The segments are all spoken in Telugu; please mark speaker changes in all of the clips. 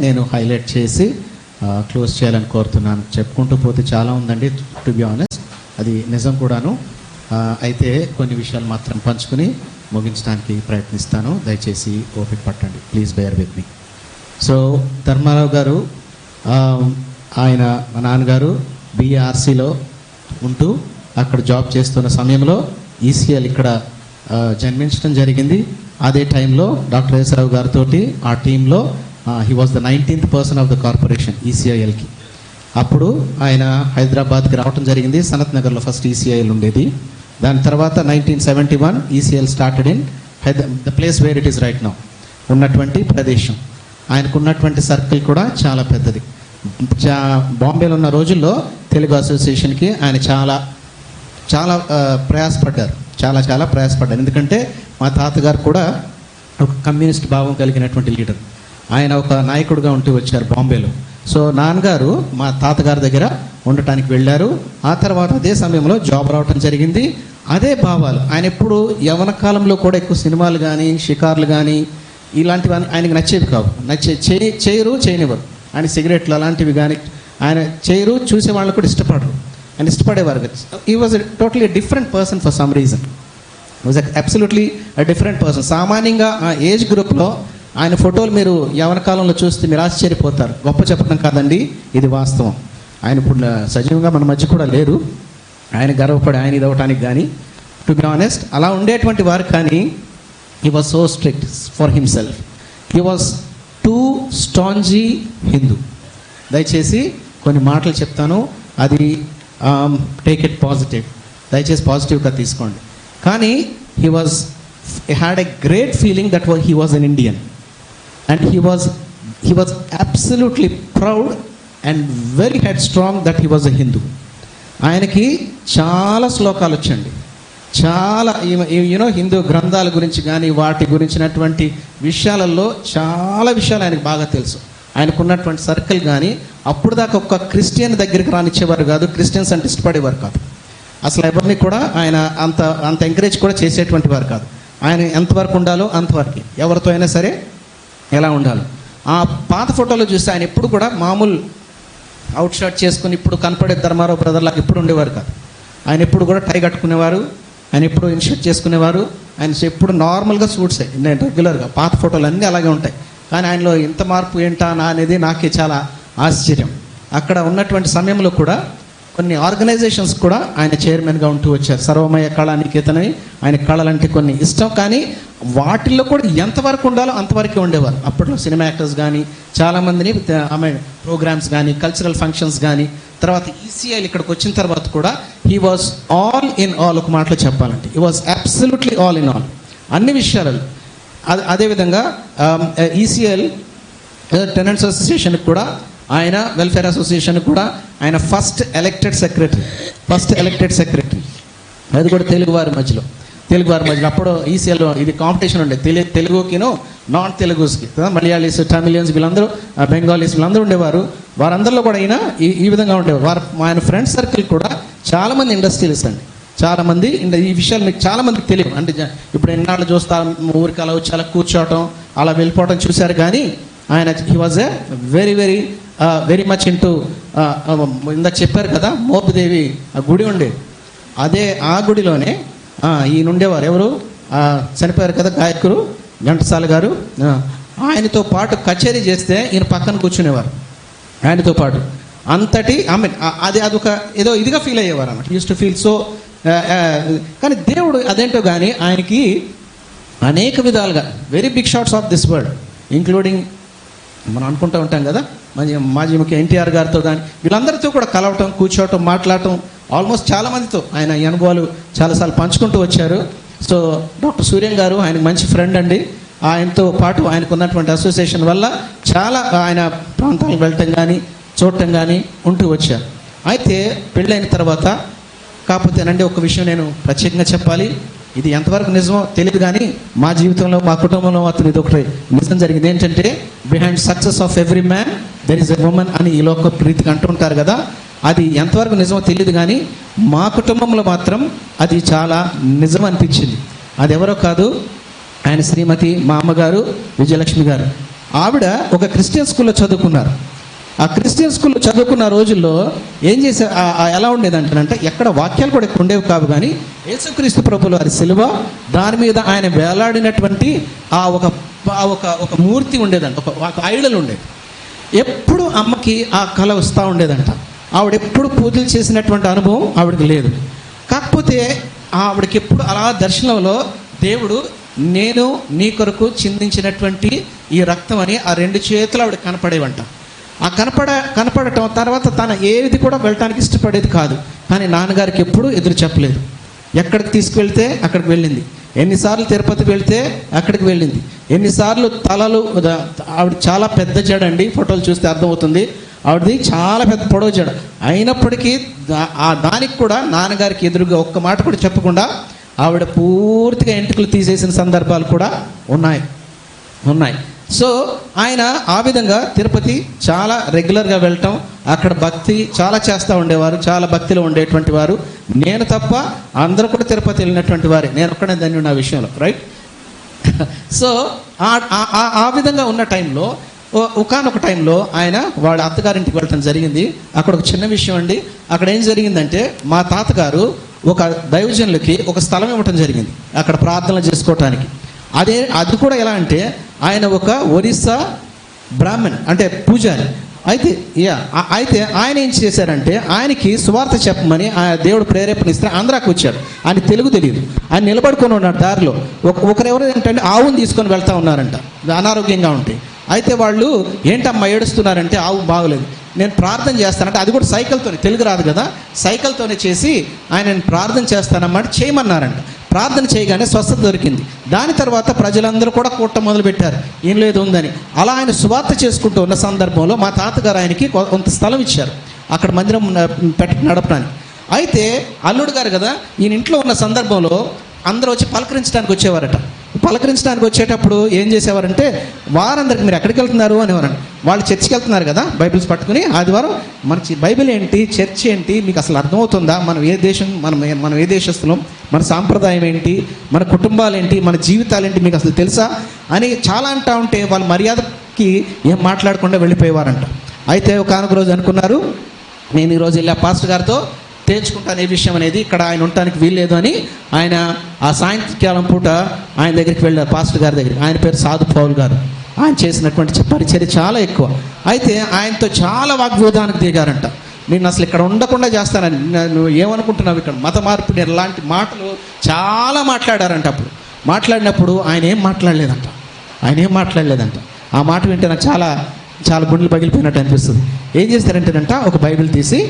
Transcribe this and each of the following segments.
Speaker 1: నేను హైలైట్ చేసి క్లోజ్ చేయాలని కోరుతున్నాను. చెప్పుకుంటూ పోతే చాలా ఉందండి, టు బి ఆనెస్ట్, అది నిజం కూడాను. అయితే కొన్ని విషయాలు మాత్రం పంచుకుని ముగించడానికి ప్రయత్నిస్తాను. దయచేసి ఓపిక పట్టండి, please bear with me. So Dharmarao గారు, ఆయన మా నాన్నగారు బీఆర్సీలో ఉంటూ అక్కడ జాబ్ చేస్తున్న సమయంలో ఈసీఎల్ ఇక్కడ జన్మించడం జరిగింది. అదే టైంలో డాక్టర్ ఎస్రావు గారితో ఆ టీంలో he was the 19th person of the corporation ఈసీఐఎల్కి. అప్పుడు ఆయన హైదరాబాద్కి రావడం జరిగింది. సనత్ నగర్లో ఫస్ట్ ఈసీఐఎల్ ఉండేది. దాని తర్వాత 1971 ECL started in the place where it is right now, ఉన్నటువంటి ప్రదేశం. ఆయనకున్నటువంటి సర్కిల్ కూడా చాలా పెద్దది. బాంబేలో ఉన్న రోజుల్లో తెలుగు అసోసియేషన్కి ఆయన చాలా ప్రయాసపడ్డారు, చాలా ప్రయాసపడ్డారు. ఎందుకంటే మా తాతగారు కూడా ఒక కమ్యూనిస్ట్ భావం కలిగినటువంటి లీడర్. ఆయన ఒక నాయకుడిగా ఉంటూ వచ్చారు బాంబేలో. సో నాన్నగారు మా తాతగారి దగ్గర ఉండటానికి వెళ్ళారు. ఆ తర్వాత అదే సమయంలో జాబ్ రావటం జరిగింది. అదే భావాలు ఆయన ఎప్పుడు యవ్వన కాలంలో కూడా ఎక్కువ సినిమాలు కానీ షికార్లు కానీ ఇలాంటివి ఆయనకి నచ్చేవి కావు. చేయనివ్వరు. ఆయన సిగరెట్లు అలాంటివి కానీ ఆయన చేయరు. చూసే వాళ్ళు కూడా ఇష్టపడరు. ఆయన ఇష్టపడేవారు. ఈ was totally different person for some reason. Was absolutely different person. సామాన్యంగా ఆ ఏజ్ గ్రూప్లో ఆయన ఫోటోలు మీరు యవ్వన కాలంలో చూస్తే మీరు ఆశ్చర్యపోతారు. గొప్ప చెప్పడం కాదండి, ఇది వాస్తవం. ఆయన ఇప్పుడు సజీవంగా మన మధ్య కూడా లేరు. ఆయన గర్వపడి ఆయన ఇది అవటానికి కానీ, టు బి ఆనెస్ట్, అలా ఉండేటువంటి వారు. కానీ he was so strict for himself. He was too staunch Hindu. దయచేసి కొన్ని మాటలు చెప్తాను, అది టేక్ ఇట్ పాజిటివ్, దయచేసి పాజిటివ్గా తీసుకోండి. కానీ he had a great feeling that he was an Indian. And he was absolutely proud and very headstrong that he was a Hindu. ఆయనకి చాలా శ్లోకాలు వచ్చండి, చాలా హిందూ గ్రంథాల గురించి కానీ వాటి గురించినటువంటి విషయాలలో చాలా విషయాలు ఆయనకు బాగా తెలుసు. ఆయనకున్నటువంటి సర్కిల్ కానీ అప్పుడు దాకా ఒక్క క్రిస్టియన్ దగ్గరికి రానిచ్చేవారు కాదు, క్రిస్టియన్స్ అంటే ఇష్టపడేవారు కాదు. అసలు ఎవరిని కూడా ఆయన అంత ఎంకరేజ్ కూడా చేసేటువంటి వారు కాదు. ఆయన ఎంతవరకు ఉండాలో అంతవరకు, ఎవరితో అయినా సరే ఎలా ఉండాలి. ఆ పాత ఫోటోలో చూస్తే ఆయన ఎప్పుడు కూడా మామూలు అవుట్ షర్ట్ చేసుకుని ఇప్పుడు కనపడే ధర్మారావు బ్రదర్ లాగా ఎప్పుడు ఉండేవారు కాదు. ఆయన ఎప్పుడు కూడా టై కట్టుకునేవారు, ఆయన ఎప్పుడు ఇన్షర్ట్ చేసుకునేవారు. ఆయన ఎప్పుడు నార్మల్గా సూట్సే, నేను రెగ్యులర్గా పాత ఫోటోలు అన్నీ అలాగే ఉంటాయి. కానీ ఆయనలో ఇంత మార్పు ఏంటా అనేది నాకే చాలా ఆశ్చర్యం. అక్కడ ఉన్నటువంటి సమయంలో కూడా కొన్ని ఆర్గనైజేషన్స్ కూడా ఆయన చైర్మన్గా ఉంటూ వచ్చారు. సర్వమయ కళానికేతనని ఆయన కళలంటే కొన్ని ఇష్టం. కానీ వాటిల్లో కూడా ఎంతవరకు ఉండాలో అంతవరకే ఉండేవారు. అప్పట్లో సినిమా యాక్టర్స్ కానీ చాలామందిని ఆమె ప్రోగ్రామ్స్ కానీ కల్చరల్ ఫంక్షన్స్ కానీ, తర్వాత ఈసీఐలు ఇక్కడికి వచ్చిన తర్వాత కూడా he was all in all. ఒక మాటలో చెప్పాలంటే he was absolutely all in all అన్ని విషయాలలో. అదేవిధంగా ఈసీఎల్ టెనెంట్స్ అసోసియేషన్కి కూడా ఆయన, వెల్ఫేర్ అసోసియేషన్కి కూడా ఆయన ఫస్ట్ ఎలక్టెడ్ సెక్రటరీ. అది కూడా తెలుగు వారి మధ్యలో. అప్పుడు ఈసీఎల్ ఇది కాంపిటీషన్ ఉండే, తెలుగుకిను నాన్ తెలుగుస్కి, మలయాళీస్, తమిళియన్స్, వీళ్ళందరూ, బెంగాలీస్ వీళ్ళందరూ ఉండేవారు. వారందరిలో కూడా ఈయన ఈ విధంగా ఉండేవారు. ఆయన ఫ్రెండ్ సర్కిల్ కూడా చాలామంది ఇండస్ట్రియలిస్ట్ అండి. చాలామంది ఈ విషయాలు మీకు చాలామందికి తెలియదు. అంటే ఇప్పుడు ఎన్నాళ్ళు చూస్తా ఊరికి అలా వచ్చి అలా కూర్చోవటం అలా వెళ్ళిపోవటం చూశారు. కానీ ఆయన he was a very much into, ఇందాక చెప్పారు కదా మోపిదేవి ఆ గుడి ఉండేది, అదే ఆ గుడిలోనే ఈయన ఉండేవారు. ఎవరు చనిపోయారు కదా గాయకుడు ఘంటసాల గారు. ఆయనతో పాటు కచేరీ చేస్తే ఈయన పక్కన కూర్చునేవారు ఆయనతో పాటు. అంతటి అదొక ఏదో ఇదిగా ఫీల్ అయ్యేవారు అన్నమాట. Use to feel so. కానీ దేవుడు అదేంటో కానీ ఆయనకి అనేక విధాలుగా very big shots of this world, including మనం అనుకుంటూ ఉంటాం కదా మాజీ ముఖ్య ఎన్టీఆర్ గారితో కానీ వీళ్ళందరితో కూడా కలవటం, కూర్చోవటం, మాట్లాడటం, ఆల్మోస్ట్ చాలామందితో ఆయన ఈ అనుభవాలు చాలాసార్లు పంచుకుంటూ వచ్చారు. సో డాక్టర్ సూర్యం గారు ఆయనకు మంచి ఫ్రెండ్ అండి. ఆయనతో పాటు ఆయనకు ఉన్నటువంటి అసోసియేషన్ వల్ల చాలా ఆయన ప్రాంతాలకు వెళ్ళటం కానీ చూడటం కానీ ఉంటూ వచ్చారు. అయితే పెళ్ళైన తర్వాత కాకపోతేనండి ఒక విషయం నేను ప్రత్యేకంగా చెప్పాలి. ఇది ఎంతవరకు నిజమో తెలియదు కానీ మా జీవితంలో, మా కుటుంబంలో మాత్రం ఇది ఒకటి నిజం జరిగింది. ఏంటంటే behind success of every man there is a women అని ఈ లోక ప్రీతిగా అంటుంటారు కదా. అది ఎంతవరకు నిజమో తెలియదు కానీ మా కుటుంబంలో మాత్రం అది చాలా నిజం అనిపించింది. అది ఎవరో కాదు, ఆయన శ్రీమతి మా అమ్మగారు విజయలక్ష్మి గారు. ఆవిడ ఒక క్రిస్టియన్ స్కూల్లో చదువుకున్నారు. ఆ క్రిస్టియన్ స్కూల్లో చదువుకున్న రోజుల్లో ఏం చేసే ఎలా ఉండేదంటే ఎక్కడ వాక్యాలు కూడా ఎక్కువ ఉండేవి కావు, కానీ యేసుక్రీస్తు ప్రభువుల వారి సిలువ, దాని మీద ఆయన వేలాడినటువంటి ఒక మూర్తి ఉండేదంట, ఒక ఐడల్ ఉండేది. ఎప్పుడు అమ్మకి ఆ కళ వస్తూ ఉండేదంట. ఆవిడ ఎప్పుడు పూజలు చేసినటువంటి అనుభవం ఆవిడకి లేదు. కాకపోతే ఆవిడకి ఎప్పుడు అలా దర్శనంలో దేవుడు నేను నీ కొరకు చిందించినటువంటి ఈ రక్తం అని ఆ 2 చేతులు ఆవిడ కనపడేవంట. ఆ కనపడటం తర్వాత తన ఏది కూడా వెళ్ళటానికి ఇష్టపడేది కాదు. కానీ నాన్నగారికి ఎప్పుడు ఎదురు చెప్పలేదు. ఎక్కడికి తీసుకువెళ్తే అక్కడికి వెళ్ళింది. ఎన్నిసార్లు తిరుపతికి వెళ్తే అక్కడికి వెళ్ళింది. ఎన్నిసార్లు తలలు, ఆవిడ చాలా పెద్ద జడ అండి, ఫోటోలు చూస్తే అర్థమవుతుంది. ఆవిడది చాలా పెద్ద పొడవు జడ. అయినప్పటికీ దానికి కూడా నాన్నగారికి ఎదురుగా ఒక్క మాట కూడా చెప్పకుండా ఆవిడ పూర్తిగా ఎంటుకలు తీసేసిన సందర్భాలు కూడా ఉన్నాయి. సో ఆయన ఆ విధంగా తిరుపతి చాలా రెగ్యులర్గా వెళ్ళటం, అక్కడ భక్తి చాలా చేస్తూ ఉండేవారు, చాలా భక్తిలో ఉండేటువంటి వారు. నేను తప్ప అందరూ కూడా తిరుపతి వెళ్ళినటువంటి వారే, నేను ఒక్కడే ధన్యుడు ఆ విషయంలో, రైట్. సో ఆ విధంగా ఉన్న టైంలో ఒకానొక టైంలో ఆయన వాళ్ళ అత్తగారింటికి వెళ్ళటం జరిగింది. అక్కడ ఒక చిన్న విషయం అండి. అక్కడ ఏం జరిగిందంటే మా తాతగారు ఒక దైవజనులకి ఒక స్థలం ఇవ్వటం జరిగింది అక్కడ ప్రార్థనలు చేసుకోవటానికి. అది కూడా ఎలా అంటే ఆయన ఒక ఒరిస్సా బ్రాహ్మణ్, అంటే పూజారి. అయితే ఆయన ఏం చేశారంటే ఆయనకి సువార్త చెప్పమని దేవుడు ప్రేరేపణ ఇస్తే ఆంధ్రాకి వచ్చాడు. ఆయన తెలుగు తెలియదు. ఆయన నిలబడుకొని ఉన్నాడు దారిలో. ఒకరెవరు ఏంటంటే ఆవును తీసుకొని వెళ్తూ ఉన్నారంట, అనారోగ్యంగా ఉంటే. అయితే వాళ్ళు ఏంటమ్మా ఏడుస్తున్నారంటే ఆవు బాగలేదు, నేను ప్రార్థన చేస్తానంటే, అది కూడా సైకిల్తోనే, తెలుగు రాదు కదా, సైకిల్తోనే చేసి ఆయన ప్రార్థన చేస్తానమ్మా అంటే చేయమన్నారంట. ప్రార్థన చేయగానే స్వస్థత దొరికింది. దాని తర్వాత ప్రజలందరూ కూడా కూటం మొదలుపెట్టారు ఏం లేదు ఉందని. అలా ఆయన సువార్త చేసుకుంటూ ఉన్న సందర్భంలో మా తాతగారు ఆయనకి కొంత స్థలం ఇచ్చారు అక్కడ మందిరం నడపడానికి. అయితే అల్లుడు గారు కదా, ఈయన ఇంట్లో ఉన్న సందర్భంలో అందరూ వచ్చి పలకరించడానికి వచ్చేవారట. పలకరించడానికి వచ్చేటప్పుడు ఏం చేసేవారంటే వారందరికి మీరు ఎక్కడికి వెళ్తున్నారు అనేవారండి. వాళ్ళు చర్చికి వెళ్తున్నారు కదా బైబిల్స్ పట్టుకుని, ఆదివారం మన బైబిల్ ఏంటి, చర్చ్ ఏంటి, మీకు అసలు అర్థమవుతుందా, మనం ఏ దేశం, మనం ఏ దేశస్తులం, మన సాంప్రదాయం ఏంటి, మన కుటుంబాలు ఏంటి, మన జీవితాలు ఏంటి, మీకు అసలు తెలుసా అని చాలా అంటూ ఉంటే వాళ్ళు మర్యాదకి ఏం మాట్లాడకుండా వెళ్ళిపోయేవారంట. అయితే ఒకనొక రోజు అనుకున్నారు, నేను ఈరోజు వెళ్ళి ఆ పాస్టర్ గారితో తేల్చుకుంటాను ఏ విషయం అనేది, ఇక్కడ ఆయన ఉండటానికి వీల్లేదు అని ఆయన ఆ సాయంకాలం పూట ఆయన దగ్గరికి వెళ్ళారు, పాస్టర్ గారి దగ్గరికి. ఆయన పేరు సాధు పౌల్ గారు. ఆయన చేసినటువంటి పరిచర్య చాలా ఎక్కువ. అయితే ఆయనతో చాలా వాగ్వివాదానికి దిగారంట. నేను అసలు ఇక్కడ ఉండకుండా చేస్తానని, నువ్వు ఏమనుకుంటున్నావు, ఇక్కడ మత మార్పిడి లాంటి మాటలు చాలా మాట్లాడారంట. మాట్లాడినప్పుడు ఆయన ఏం మాట్లాడలేదంట. ఆ మాట వింటే నాకు చాలా చాలా గుండెలు పగిలిపోయినట్టు అనిపిస్తుంది. ఏం చేస్తారంటేనంట ఒక బైబిల్ తీసి,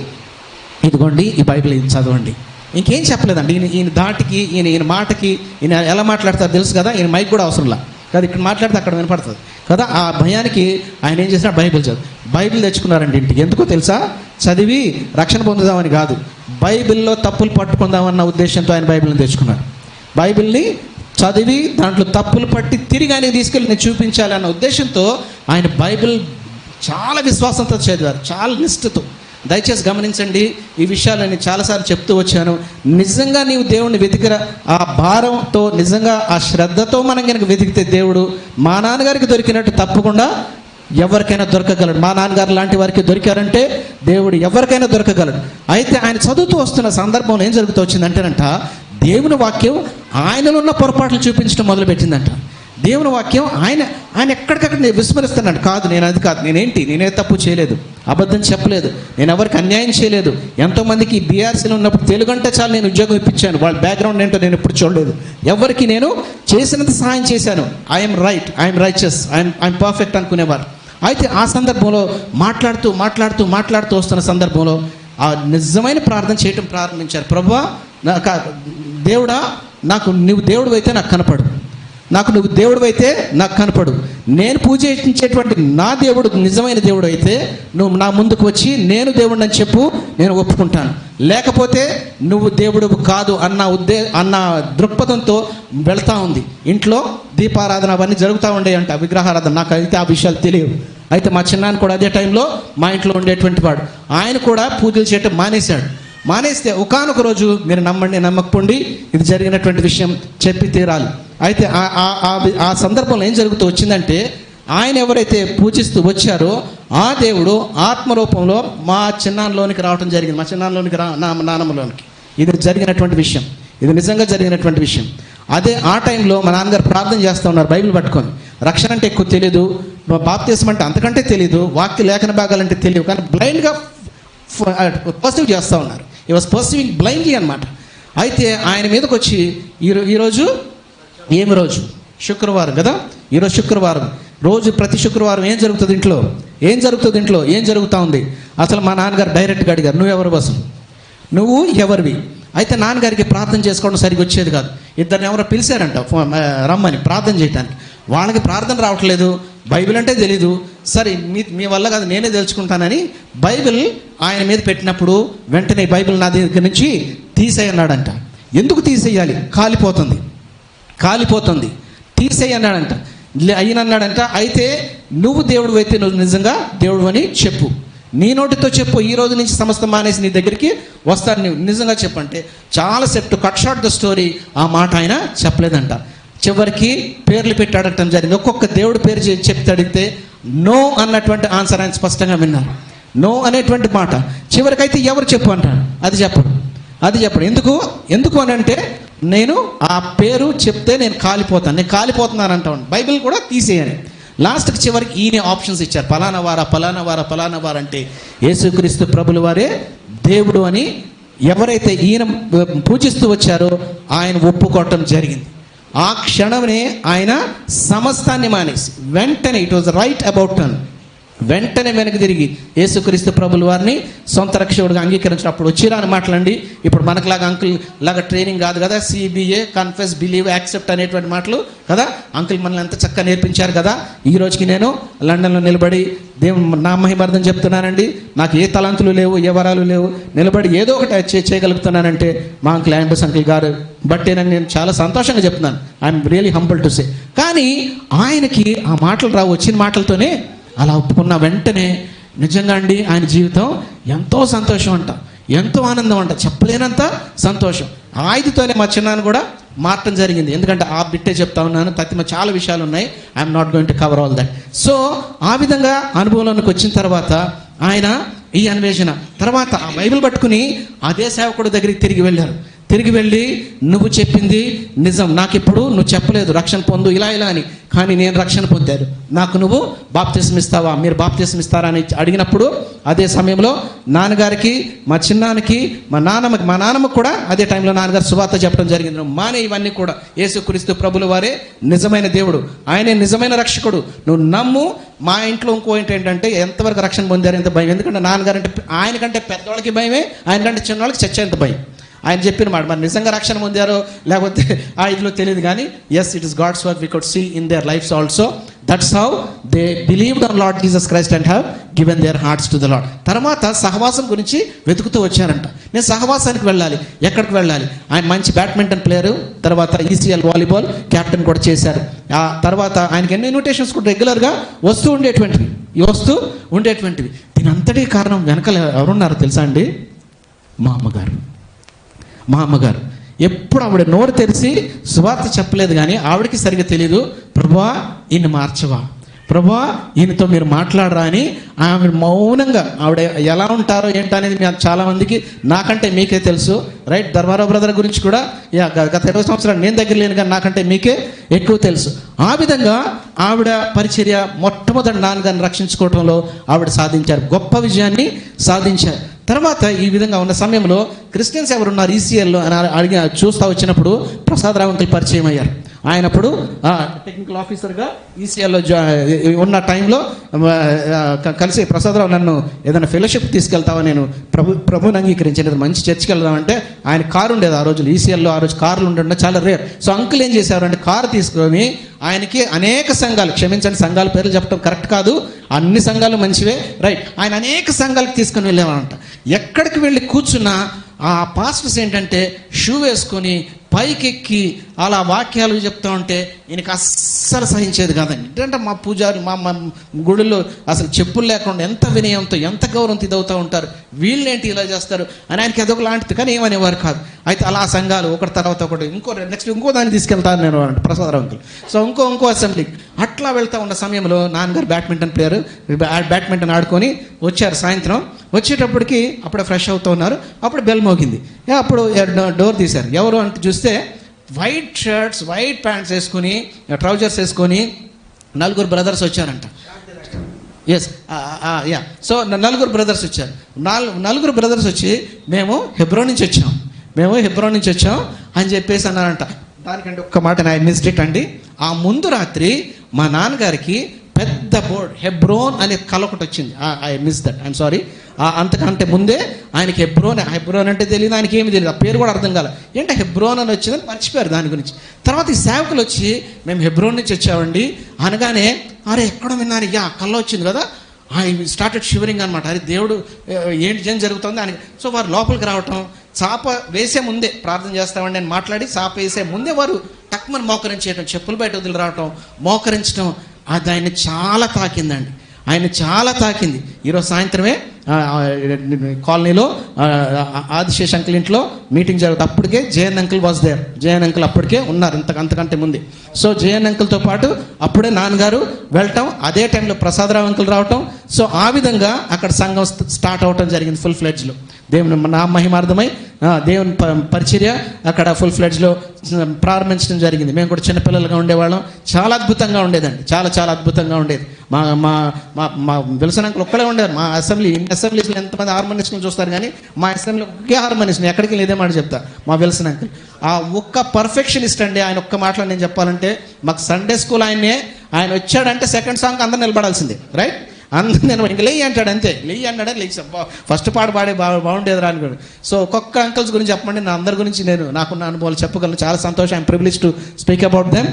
Speaker 1: ఇదిగోండి ఈ బైబిల్ ఇది చదవండి. ఇంకేం చెప్పలేదండి. ఈయన ధాటికి ఈయన మాటకి ఈయన ఎలా మాట్లాడతారు తెలుసు కదా, ఈయన మైక్ కూడా అవసరంలా కదా, ఇక్కడ మాట్లాడితే అక్కడ వినపడుతుంది కదా. ఆ భయానికి ఆయన ఏం చేసినా బైబిల్ తెచ్చుకున్నారండి ఇంటికి. ఎందుకో తెలుసా, చదివి రక్షణ పొందుదామని కాదు, బైబిల్లో తప్పులు పట్టుకుందామన్న ఉద్దేశంతో ఆయన బైబిల్ని తెచ్చుకున్నారు. బైబిల్ని చదివి దాంట్లో తప్పులు పట్టి తిరిగి ఆయనకి తీసుకెళ్ళి నేను చూపించాలి అన్న ఉద్దేశంతో ఆయన బైబిల్ చాలా విశ్వాసంతో చదివారు, చాలా నిష్ఠతో. దయచేసి గమనించండి, ఈ విషయాలు నేను చాలాసార్లు చెప్తూ వచ్చాను. నిజంగా నీవు దేవుణ్ణి వెతికిన ఆ భారంతో, నిజంగా ఆ శ్రద్ధతో మనం కనుక వెతికితే దేవుడు మా నాన్నగారికి దొరికినట్టు తప్పకుండా ఎవరికైనా దొరకగలడు. మా నాన్నగారు లాంటి వారికి దొరికారంటే దేవుడు ఎవరికైనా దొరకగలడు. అయితే ఆయన చదువుతూ వస్తున్న సందర్భంలో ఏం జరుగుతూ వచ్చిందంటేనంట, దేవుని వాక్యం ఆయనలో ఉన్న పొరపాట్లు చూపించడం మొదలుపెట్టిందంట. దేవుని వాక్యం ఆయన ఎక్కడికక్కడ నేను విస్మరిస్తున్నాడు. కాదు, నేనే తప్పు చేయలేదు, అబద్ధం చెప్పలేదు, నేను ఎవరికి అన్యాయం చేయలేదు. ఎంతోమందికి బీఆర్సీలో ఉన్నప్పుడు తెలుగు అంటే చాలు నేను ఉద్యోగం ఇప్పించాను, వాళ్ళ బ్యాక్గ్రౌండ్ ఏంటో నేను ఎప్పుడు చూడలేదు, ఎవరికి నేను చేసినంత సహాయం చేశాను. ఐఎమ్ రైచస్, ఐఎమ్ పర్ఫెక్ట్ అనుకునేవారు. అయితే ఆ సందర్భంలో మాట్లాడుతూ వస్తున్న సందర్భంలో ఆ నిజమైన ప్రార్థన చేయటం ప్రారంభించారు. ప్రభువా, దేవుడా, నువ్వు దేవుడు అయితే నాకు కనపడు, నువ్వు దేవుడు అయితే నాకు కనపడు. నేను పూజించేటువంటి నా దేవుడు నిజమైన దేవుడు అయితే నువ్వు నా ముందుకు వచ్చి నేను దేవుడిని అని చెప్పు, నేను ఒప్పుకుంటాను. లేకపోతే నువ్వు దేవుడు కాదు అన్న దృక్పథంతో వెళ్తూ ఉంది. ఇంట్లో దీపారాధన అవన్నీ జరుగుతూ ఉండేయంట, విగ్రహారాధన. నాకు అయితే ఆ విషయాలు తెలియవు. అయితే మా చిన్నాన్న కూడా అదే టైంలో మా ఇంట్లో ఉండేటువంటి వాడు. ఆయన కూడా పూజలు చేయటం మానేస్తే ఒకానొక రోజు, మీరు నమ్మండి నమ్మకపోండి, ఇది జరిగినటువంటి విషయం చెప్పి తీరాలి. అయితే ఆ సందర్భంలో ఏం జరుగుతూ వచ్చిందంటే,
Speaker 2: ఆయన ఎవరైతే పూజిస్తూ వచ్చారో ఆ దేవుడు ఆత్మరూపంలో మా చిన్నాన్నలోనికి రావడం జరిగింది, మా చిన్నాన్నలోనికి నానమ్మలోనికి. ఇది జరిగినటువంటి విషయం, ఇది నిజంగా జరిగినటువంటి విషయం. అదే ఆ టైంలో మా నాన్నగారు ప్రార్థన చేస్తూ ఉన్నారు బైబిల్ పట్టుకొని. రక్షణ అంటే ఎక్కువ తెలియదు, బాప్తిస్మం అంటే అంతకంటే తెలియదు, వాక్య లేఖన భాగాలంటే తెలియదు, కానీ బ్లైండ్గా పర్సీవ్ చేస్తూ ఉన్నారు. ఈ వాజ్ పర్సీవింగ్ బ్లైండ్లీ అనమాట. అయితే ఆయన మీదకి వచ్చి ఈరోజు ఏమి రోజు? శుక్రవారం కదా. ఈరోజు శుక్రవారం. రోజు ప్రతి శుక్రవారం ఏం జరుగుతుంది ఇంట్లో? ఏం జరుగుతూ ఉంది? అసలు మా నాన్నగారు డైరెక్ట్గా అడిగారు, నువ్వెవరు అసలు, నువ్వు ఎవరివి? అయితే నాన్నగారికి ప్రార్థన చేసుకోవడం సరిగ్గా వచ్చేది కాదు. ఇద్దరిని ఎవరో పిలిచారంట రమ్మని ప్రార్థన చేయడానికి. వాళ్ళకి ప్రార్థన రావట్లేదు, బైబిల్ అంటే తెలీదు. సరే మీ వల్ల కాదు, నేనే తెలుసుకుంటానని బైబిల్ ఆయన మీద పెట్టినప్పుడు వెంటనే బైబిల్ నా దగ్గర నుంచి తీసేయన్నాడంట. ఎందుకు తీసేయాలి? కాలిపోతుంది తీసేయన్నాడంట. అయ్యనన్నాడంట. అయితే నువ్వు దేవుడు అయితే నువ్వు నిజంగా దేవుడు అని చెప్పు, నీ నోటితో చెప్పు, ఈ రోజు నుంచి సమస్తం మానేసి నీ దగ్గరికి వస్తారు, నువ్వు నిజంగా చెప్పంటే చాలా సేపు కట్ షార్ట్ ద స్టోరీ. ఆ మాట ఆయన చెప్పలేదంట. చివరికి పేర్లు పెట్టి అడగటం జరిగింది. ఒక్కొక్క దేవుడు పేరు చెప్తే అడిగితే నో అన్నటువంటి ఆన్సర్ ఆయన స్పష్టంగా విన్నారు. నో అనేటువంటి మాట. చివరికైతే ఎవరు చెప్పు అంటాడు, అది చెప్పడు. ఎందుకు అని అంటే నేను ఆ పేరు చెప్తే నేను కాలిపోతున్నాను అంటాను. బైబిల్ కూడా తీసేయని. లాస్ట్కి చివరికి ఈయన ఆప్షన్స్ ఇచ్చారు, పలానా వార అంటే యేసుక్రీస్తు ప్రభుల వారే దేవుడు అని ఎవరైతే ఈయన పూజిస్తూ వచ్చారో ఆయన ఒప్పుకోవటం జరిగింది. ఆ క్షణమే ఆయన సమస్తాన్ని మానేసి వెంటనే it was write about turn, వెంటనే వెనక్కి తిరిగి యేసుక్రీస్తు ప్రభుల వారిని సొంత రక్షకుడిగా అంగీకరించినప్పుడు వచ్చిరాని మాటలండి. ఇప్పుడు మనకులాగా అంకుల్ లాగా ట్రైనింగ్ కాదు కదా, సిబిఏ, కన్ఫెస్, బిలీవ్, యాక్సెప్ట్ అనేటువంటి మాటలు కదా. అంకుల్ మనల్ని ఎంత చక్కగా నేర్పించారు కదా. ఈ రోజుకి నేను లండన్లో నిలబడి దేవుని నా మహిమార్థం చెప్తున్నానండి, నాకు ఏ తలంతులు లేవు, ఏ వరాలు లేవు, నిలబడి ఏదో ఒకటి చేయగలుగుతున్నానంటే మా అంకుల్ యాండర్స్ అంకుల్ గారు బట్టేనని నేను చాలా సంతోషంగా చెప్తున్నాను. I'm really humble to say. కానీ ఆయనకి ఆ మాటలు రావు, వచ్చిన మాటలతోనే అలా ఒప్పుకున్న వెంటనే నిజంగా అండి ఆయన జీవితం ఎంతో సంతోషం అంట, ఎంతో ఆనందం అంట, చెప్పలేనంత సంతోషం. ఆ ఐదుతోనే మా చిన్నాన్ని కూడా మారటం జరిగింది. ఎందుకంటే ఆ బిట్టే చెప్తా ఉన్నాను, తత్తిమ చాలా విషయాలు ఉన్నాయి, I'm not going to cover all that. So ఆ విధంగా అనుభవంలోకి వచ్చిన తర్వాత ఆయన ఈ అన్వేషణ తర్వాత ఆ బైబిల్ పట్టుకుని అదే సేవకుడి దగ్గరికి తిరిగి వెళ్ళి నువ్వు చెప్పింది నిజం, నాకు ఇప్పుడు నువ్వు చెప్పలేదు రక్షణ పొందు ఇలా అని, కానీ నేను రక్షణ పొందాను, నాకు నువ్వు బాప్తిస్మం ఇస్తావా, మీరు బాప్తిస్మం ఇస్తారా అని అడిగినప్పుడు అదే సమయంలో నాన్నగారికి, మా చిన్నానికి, మా నాన్నమ్మకి కూడా అదే టైంలో నాన్నగారు సువార్త చెప్పడం జరిగింది. నువ్వు మానే ఇవన్నీ కూడా, యేసుక్రీస్తు ప్రభుల వారే నిజమైన దేవుడు, ఆయనే నిజమైన రక్షకుడు, నువ్వు నమ్ము. మా ఇంట్లో ఇంకో ఏంటంటే ఎంతవరకు రక్షణ పొందారు ఎంత భయం, ఎందుకంటే నాన్నగారు అంటే ఆయనకంటే పెద్దవాళ్ళకి భయమే, ఆయనకంటే చిన్నవాళ్ళకి చచ్చేంత భయం. ఆయన చెప్పిన మాట మరి నిజంగా రక్షణ పొందారో లేకపోతే ఆ ఇదిలో తెలియదు, కానీ as it is God's work, we could see in their lives also. That's how they believed on Lord Jesus Christ and have given their hearts to the Lord. తర్వాత సహవాసం గురించి వెతుకుతూ వచ్చారంట. నేను సహవాసానికి వెళ్ళాలి, ఎక్కడికి వెళ్ళాలి? ఆయన మంచి బ్యాడ్మింటన్ ప్లేయరు, తర్వాత ఈసీఎల్ వాలీబాల్ క్యాప్టెన్ కూడా చేశారు. ఆ తర్వాత ఆయనకి ఎన్ని ఇన్విటేషన్స్ కూడా రెగ్యులర్గా వస్తూ ఉండేటువంటివి. దీని అంతటి కారణం వెనకాల ఎవరున్నారో తెలుసా అండి? మా అమ్మగారు ఎప్పుడు ఆవిడ నోరు తెరిచి సువార్త చెప్పలేదు, కానీ ఆవిడకి సరిగ్గా తెలియదు. ప్రభువా ఈయన మార్చవా, ప్రభువా ఈయనతో మీరు మాట్లాడరా అని ఆమె మౌనంగా, ఆవిడ ఎలా ఉంటారో ఏంటనేది చాలామందికి నాకంటే మీకే తెలుసు, రైట్? ధర్మారావు బ్రదర్ గురించి కూడా గత 20 సంవత్సరాలు నేను దగ్గర లేను, కానీ నాకంటే మీకే ఎక్కువ తెలుసు. ఆ విధంగా ఆవిడ పరిచర్య మొట్టమొదటి నాన్నగారిని రక్షించుకోవడంలో ఆవిడ సాధించారు, గొప్ప విజయాన్ని సాధించారు. తర్వాత ఈ విధంగా ఉన్న సమయంలో క్రిస్టియన్స్ ఎవరున్నారు ఈసీఎల్లో అని చూస్తూ వచ్చినప్పుడు ప్రసాదరావు అంకుల్ పరిచయం అయ్యారు. ఆయన అప్పుడు టెక్నికల్ ఆఫీసర్గా ఈసీఎల్లో ఉన్న టైంలో కలిసి ప్రసాదరావు నన్ను ఏదైనా ఫెలోషిప్ తీసుకెళ్తావా, నేను ప్రభుని అంగీకరించాను, మంచి చర్చికి వెళ్దామంటే ఆయన కారు ఉండేది ఆ రోజులు, ఈసీఎల్లో ఆ రోజు కార్లు ఉండడం చాలా రేర్. సో అంకుల్ ఏం చేశారు అంటే కారు తీసుకొని ఆయనకి అనేక సంఘాలు, క్షమించండి సంఘాల పేర్లు చెప్పడం కరెక్ట్ కాదు, అన్ని సంఘాలు మంచివే, రైట్, ఆయన అనేక సంఘాలకు తీసుకొని వెళ్ళేవారంట. ఎక్కడికి వెళ్ళి కూర్చున్నా ఆ పాస్టర్స్ ఏంటంటే షూ వేసుకొని పైకెక్కి అలా వాక్యాలు చెప్తా ఉంటే ఈయనకి అస్సలు సహించేది కాదండి. ఏంటంటే మా పూజారి మా గుడిలో అసలు చెప్పులు లేకుండా ఎంత వినయంతో ఎంత గౌరవంతో ఇదవుతూ ఉంటారు, వీళ్ళేంటి ఇలా చేస్తారు అని ఆయనకి అదొక లాంటిది, కానీ ఏమనేవారు కాదు. అయితే అలా సంఘాలు ఒకటి తర్వాత ఒకటి నెక్స్ట్ ఇంకో దాన్ని తీసుకెళ్తాను నేను అంటే ప్రసాదరావు అంకుల్. సో ఇంకో అసెంబ్లీ అట్లా వెళ్తూ ఉన్న సమయంలో నాన్నగారు బ్యాడ్మింటన్ ప్లేయర్, బ్యాడ్మింటన్ ఆడుకొని వచ్చారు. సాయంత్రం వచ్చేటప్పటికి అప్పుడే ఫ్రెష్ అవుతూ ఉన్నారు. అప్పుడు బెల్ మోగింది. అప్పుడు డోర్ తీశారు. ఎవరు అంటే చూస్తే వైట్ షర్ట్స్, వైట్ ప్యాంట్స్ వేసుకొని, ట్రౌజర్స్ వేసుకొని 4 బ్రదర్స్ వచ్చారంట. Yes, yeah. సో 4 బ్రదర్స్ వచ్చారు. 4 బ్రదర్స్ వచ్చి మేము హెబ్రోన్ నుంచి వచ్చాం అని చెప్పేసి అన్నారంట. దానికంటే ఒక్క మాట ఐ మిస్డ్ ఇట్ అండి. ఆ ముందు రాత్రి మా నాన్నగారికి పెద్ద బోర్డ్ హెబ్రోన్ అనే కళ ఒకటి వచ్చింది. I miss that, I'm sorry. అంతకంటే ముందే ఆయనకి హెబ్రోన్ అంటే తెలియదు, ఆయనకి ఏమి తెలియదు, ఆ పేరు కూడా అర్థం కాలే. ఏంటంటే హెబ్రోన్ అని వచ్చిందని మర్చిపోయారు దాని గురించి. తర్వాత ఈ సేవకులు వచ్చి మేము హెబ్రోన్ నుంచి వచ్చామండి అనగానే, అరే ఎక్కడ విన్నాను, యా కళ్ళ వచ్చింది కదా, ఐ స్టార్టెడ్ షివరింగ్ అనమాట. అరే దేవుడు ఏం జరుగుతుంది అని. సో వారు లోపలికి రావటం, చాప వేసే ముందే ప్రార్థన చేస్తామండి నేను మాట్లాడి, చాప వేసే ముందే వారు టక్మని మోకరించేయటం, చెప్పులు బయట వదిలి రావటం, మోకరించడం, అది ఆయన చాలా తాకిందండి. ఈరోజు సాయంత్రమే కాలనీలో ఆదిశేష్ అంకుల్ ఇంట్లో మీటింగ్ జరుగుతుంది. అప్పటికే JN uncle was there. JN uncle అప్పటికే ఉన్నారు, అంతకంటే ముందే. సో జేఎన్ అంకుల్తో పాటు అప్పుడే నాన్నగారు వెళ్ళటం, అదే టైంలో ప్రసాదరావు అంకుల్ రావటం. సో ఆ విధంగా అక్కడ సంఘం స్టార్ట్ అవటం జరిగింది ఫుల్ ఫ్లెడ్జ్లో. దేవుని నా మహిమార్థమై దేవుని పరిచర్య అక్కడ ఫుల్ ఫ్లెడ్జ్లో ప్రారంభించడం జరిగింది. మేము కూడా చిన్నపిల్లలుగా ఉండేవాళ్ళం. చాలా అద్భుతంగా ఉండేదండి, చాలా అద్భుతంగా ఉండేది. మా విల్సన్ అంకుల్ ఒక్కడే ఉండేవారు. మా అసెంబ్లీస్లో ఎంతమంది హార్మోనిస్టులు చూస్తారు, కానీ మా అసెంబ్లీలో ఒకే హార్మోనిస్ట్, ఎక్కడికి లేదే మాట చెప్తా. మా విల్సన్ అంకుల్ ఆ ఒక్క పర్ఫెక్షనిస్ట్ అండి. ఆయన ఒక్క మాటలో నేను చెప్పాలంటే, మాకు సండే స్కూల్ ఆయన వచ్చాడంటే సెకండ్ సాంగ్ అందరూ నిలబడాల్సిందే, రైట్? అందరూ నేను ఇంక లేయి అంటాడు, అంతే. లేయి అన్నాడని లేచి ఫస్ట్ పాట పాడే బాగుండేది రా అనుకోండి. సో ఒక్కొక్క అంకుల్స్ గురించి చెప్పమండి, నా అందరి గురించి నాకున్న అనుభవాలు చెప్పగలను. చాలా సంతోషం, I'm privilege to speak about them.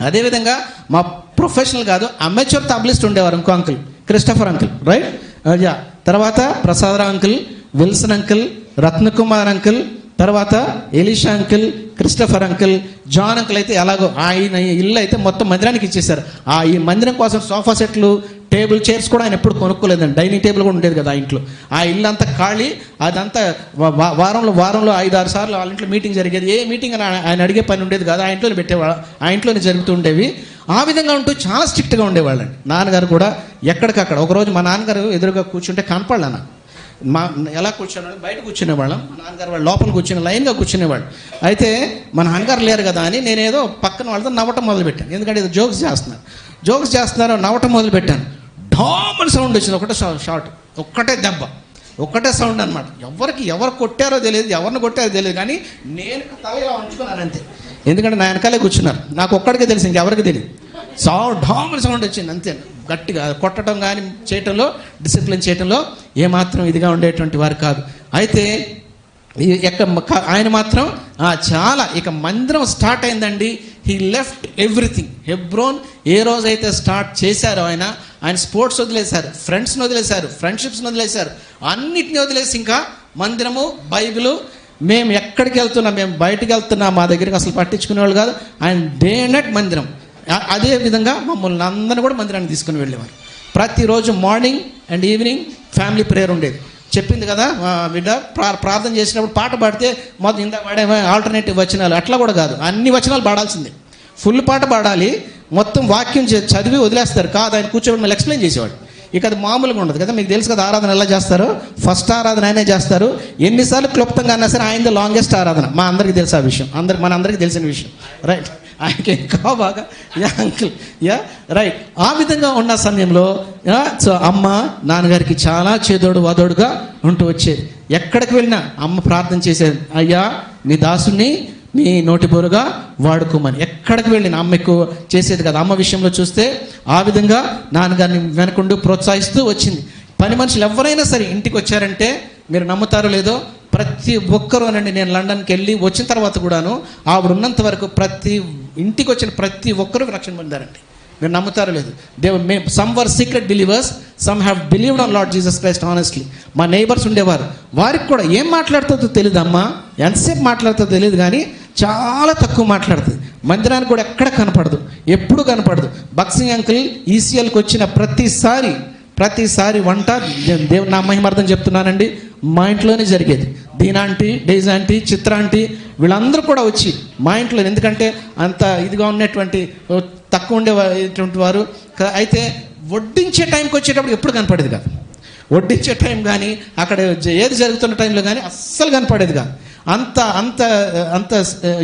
Speaker 2: అదేవిధంగా మా ప్రొఫెషనల్ కాదు, అమెచ్యూర్ తబ్లిస్ట్ ఉండేవారు ఇంకో uncle, Christopher uncle, right? Yeah. తర్వాత Prasadarao uncle, Wilson uncle, Ratnakumar uncle, తర్వాత Elisha uncle, Christopher uncle, John uncle అయితే ఎలాగో ఆయన ఇల్లు అయితే మొత్తం మందిరానికి ఇచ్చేశారు. ఈ మందిరం కోసం సోఫా సెట్లు, టేబుల్, చైర్స్ కూడా ఆయన ఎప్పుడు కొనుక్కోలేదండి. డైనింగ్ టేబుల్ కూడా ఉండేది కదా ఆ ఇంట్లో. ఆ ఇల్లు అంతా ఖాళీ. అదంతా వారంలో 5-6 సార్లు వాళ్ళ ఇంట్లో మీటింగ్ జరిగేది. ఏ మీటింగ్ అని ఆయన అడిగే పని ఉండేది కాదు, ఆ ఇంట్లోనే పెట్టేవాళ్ళు, ఆ ఇంట్లోనే జరుగుతూ ఉండేవి. ఆ విధంగా ఉంటూ చాలా స్ట్రిక్ట్గా ఉండేవాళ్ళండి. నాన్నగారు కూడా ఎక్కడికక్కడ. ఒకరోజు మా నాన్నగారు ఎదురుగా కూర్చుంటే కనపడలేనా, ఎలా కూర్చున్నాడు, బయట కూర్చునేవాళ్ళం. మా నాన్నగారు వాళ్ళు లోపల కూర్చుని లైన్గా కూర్చునేవాళ్ళు. అయితే మా నాన్నగారు లేరు కదా అని నేనేదో పక్కన వాళ్ళతో నవ్వటం మొదలుపెట్టాను. ఎందుకంటే ఏదో జోక్స్ చేస్తున్నారు, నవ్వటం మొదలుపెట్టాను. ఢామన్ సౌండ్ వచ్చింది, ఒకటే షాట్, ఒక్కటే దెబ్బ, ఒకటే సౌండ్ అనమాట. ఎవరు కొట్టారో తెలియదు, ఎవరిని కొట్టారో తెలియదు, కానీ నేను తల ఇలా ఉంచుకున్నాను అంతే. ఎందుకంటే నా వెనకాలే కూర్చున్నారు, నాకు ఒక్కడికే తెలిసి, ఇంకెవరికి తెలియదు. ఢామన్ సౌండ్ వచ్చింది అంతే. గట్టిగా కొట్టడం కానీ చేయటంలో, డిసిప్లిన్ చేయటంలో ఏమాత్రం ఇదిగా ఉండేటువంటి వారు కాదు. అయితే ఆయన మాత్రం చాలా, ఇక మందిరం స్టార్ట్ అయిందండి. He left everything. హెబ్రోన్ ఏ రోజైతే స్టార్ట్ చేశారో ఆయన స్పోర్ట్స్ వదిలేశారు, ఫ్రెండ్స్ని వదిలేశారు, ఫ్రెండ్షిప్స్ని వదిలేశారు, అన్నిటిని వదిలేసి ఇంకా మందిరము, బైబిలు, మేము ఎక్కడికి వెళ్తున్నాం, మేము బయటకు వెళ్తున్నాం, మా దగ్గరికి అసలు పట్టించుకునేవాళ్ళు కాదు. ఆయన డే అండ్ నైట్ మందిరం. అదే విధంగా మమ్మల్ని అందరినీ కూడా మందిరానికి తీసుకుని వెళ్ళేవారు. ప్రతిరోజు morning and evening family prayer ఉండేది. చెప్పింది కదా బిడ్డ, ప్రార్థన చేసినప్పుడు పాట పాడితే మొదటి ఇందా పాడేమో ఆల్టర్నేటివ్ వచనాలు, అట్లా కూడా కాదు, అన్ని వచనాలు పాడాల్సిందే. ఫుల్ పాట పాడాలి. మొత్తం వాక్యం చదివి వదిలేస్తారు కాదు, ఆయన కూర్చోబెట్టి మళ్ళీ ఎక్స్ప్లెయిన్ చేసేవాడు. ఇక అది మామూలుగా ఉండదు కదా, మీకు తెలుసు కదా ఆరాధన ఎలా చేస్తారో. ఫస్ట్ ఆరాధన ఆయనే చేస్తారు. ఎన్నిసార్లు క్లుప్తంగా అన్నా సరే ఆయనది లాంగెస్ట్ ఆరాధన. మా అందరికీ తెలుసు ఆ విషయం, మన అందరికీ తెలిసిన విషయం, రైట్? ఆయనకి ఇంకా బాగా అంకుల్ రైట్. ఆ విధంగా ఉన్న సమయంలో సో అమ్మ నాన్నగారికి చాలా చేదోడు వాదోడుగా ఉంటూ వచ్చేది. ఎక్కడికి వెళ్ళినా అమ్మ ప్రార్థన చేసేది, అయ్యా నీ దాసుని నీ నోటి బోరుగా వాడుకోమని. ఎక్కడికి వెళ్ళిన అమ్మ ఎక్కువ చేసేది కదా. అమ్మ విషయంలో చూస్తే ఆ విధంగా నాన్నగారిని వెనకుంటూ ప్రోత్సహిస్తూ వచ్చింది. పని మనుషులు ఎవరైనా సరే ఇంటికి వచ్చారంటే, మీరు నమ్ముతారో లేదో, ప్రతి ఒక్కరూ అనండి, నేను లండన్కి వెళ్ళి వచ్చిన తర్వాత కూడాను ఆవిడ ఉన్నంత వరకు ప్రతి ఇంటికి వచ్చిన ప్రతి ఒక్కరూ రక్షణ పొందారండి. మీరు నమ్ముతారో లేదు. Some were secret believers, some have believed on Lord Jesus Christ honestly. మా నైబర్స్ ఉండేవారు, వారికి కూడా ఏం మాట్లాడుతుందో తెలియదు అమ్మా, ఎంతసేపు మాట్లాడుతుందో తెలియదు, కానీ చాలా తక్కువ మాట్లాడుతుంది. మందిరానికి కూడా ఎక్కడ కనపడదు, ఎప్పుడు కనపడదు. బక్సింగ్ అంకుల్ ఈసీఎల్కి వచ్చిన ప్రతిసారి వంట దేవుని నా మహిమార్థం చెప్తున్నానండి, మా ఇంట్లోనే జరిగేది. దీనాంటీ, డేజాంటీ, చిత్రాంటీ వీళ్ళందరూ కూడా వచ్చి మా ఇంట్లో, ఎందుకంటే అంత ఇదిగా ఉన్నటువంటి తక్కువ ఉండేటువంటి వారు. అయితే వడ్డించే టైంకి వచ్చేటప్పుడు ఎప్పుడు కనపడేది కాదు. వడ్డించే టైం కానీ అక్కడ ఏది జరుగుతున్న టైంలో కానీ అస్సలు కనపడేది కాదు. అంత అంత అంత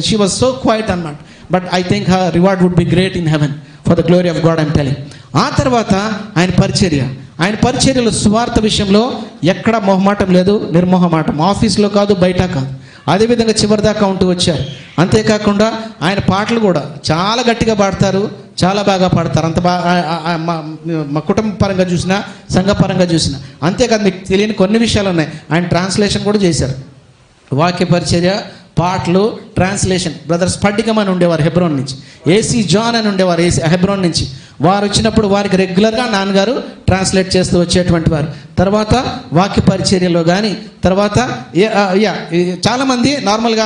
Speaker 2: షీ వాజ్ సో క్వైట్ అన్నమాట. But I think her reward would be great in heaven for the glory of God I'm telling. ఆ తర్వాత ఆయన పరిచర్యలో సువార్త విషయంలో ఎక్కడ మొహమాటం లేదు, నిర్మోహమాటం. ఆఫీస్లో కాదు, బయట కాదు. అదేవిధంగా చివరిదాకా ఉంటూ వచ్చారు. అంతేకాకుండా ఆయన పాటలు కూడా చాలా గట్టిగా పాడతారు, చాలా బాగా పాడతారు. అంత బాగా మా కుటుంబ పరంగా చూసినా, సంఘపరంగా చూసినా. అంతేకాదు, మీకు తెలియని కొన్ని విషయాలు ఉన్నాయి. ఆయన ట్రాన్స్లేషన్ కూడా చేశారు. వాక్య పరిచర్య, పాటలు, ట్రాన్స్లేషన్. బ్రదర్ స్పడ్డికం అని ఉండేవారు హెబ్రోన్ నుంచి, ఏసీ జాన్ అని ఉండేవారు హెబ్రోన్ నుంచి. వారు వచ్చినప్పుడు వారికి రెగ్యులర్గా నాన్నగారు ట్రాన్స్లేట్ చేస్తూ వచ్చేటువంటి వారు. తర్వాత వాక్య పరిచర్యలో కానీ, తర్వాత చాలామంది నార్మల్గా,